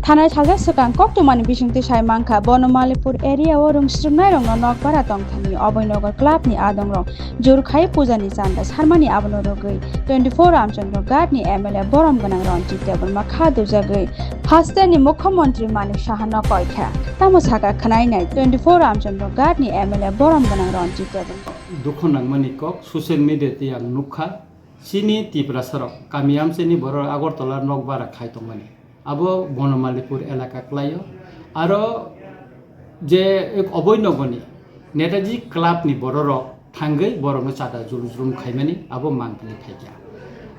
Thanai Thalja Sakang Koktumani Bishingti Shaimangka Bonomalipur area Orung Strunai Rokno Nokbara Tongthani Oboynogar Club ni Adong Rong Jurkhai Pujani Chanda Sarmani Abono Rogui 24 Ramchandra Ghat ni MLA Borom Ganang Ranjit Tebur Makha Dujagui Haste ni Montri Manik Saha no Koika Osha Mwtaini 24 Ramchandra Ghat ni MLA Borom Ganang Ranjit Tebur Dukhonang manikok social media tiyang nukha sini tipra sarok kamiam sini boro Agartala Nokbara khaitongmani abo Bonomalipur elaka klayo aro je ek oboynogoni Netaji club ni bororok thangai borokno chada julum khaimani abo mangpili khaikya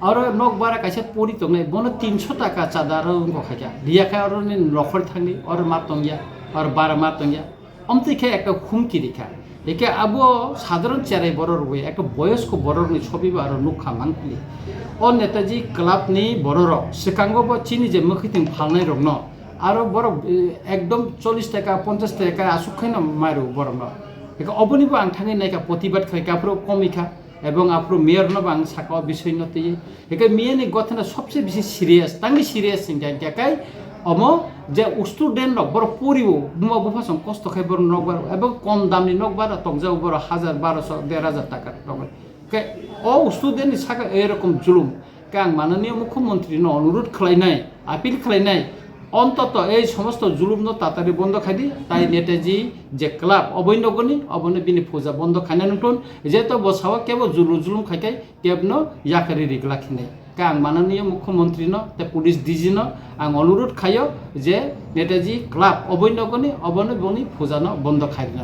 aro Nokbara kaisa pori tongnai bono 300 taka chada ro ko khaikya riya kha aro ni nokhor thangni aro map tongya aro bara map tongya omti khe ekta khumkiri kha একে আবো সাধারণ চেয়ারে বড়র বই একটা বয়স্ক বড়র নি ছবি আর নুখা মাংলি ও Netaji club নি বড়র সিকাঙ্গ ব চিনি যে মখিতিং ফালনাই রং ন আর বড় একদম 40 টাকা 50 টাকা আসুখাই না মারু বড় ন একে অবনিব আং থাঙ্গি নাইকা প্রতিবাদ খাই কাপ্রো কমিখা এবং আপ্রো মেয়র ন বাং সাকা বিষয় নতি একে মিয়ানি গথনা সবচেয়ে বেশি সিরিয়াস তাঙ্গি সিরিয়াস সিং জায়গায় অমো যে স্টুডেন্ট বড় পরিও বুমা বুফাসং কষ্ট খাই বড় নকবার এবং কম দামনি নকবার তংজাও বড় 1000 1200 1500 টাকা নকবার কে ও স্টুডেন্ট সাকা এরকম জুলুম কাং মাননীয় মুখ্যমন্ত্রী ন অনুরোধ খাইনাই আপিল খাইনাই অন্তত এই সমস্ত জুলুম ন তাড়াতাড়ি বন্ধ খাইদি তাই নেতাজি যে ক্লাব অবৈনগনি অবনে বিনি পূজা বন্ধ খাইনা নতুন যেহেতু বসাওয়া কেবল জুলুম খাইকাই কেবনো ইয়াকারি রিগলা খিনাই কাং মাননীয় মুখ্যমন্ত্রী ন তে পুলিশ ডিজি ন আং অনুরোধ খাইও যে নেতাজি ক্লাব অবৈনগনি অবনে বনি পূজা ন বন্ধ খাইনা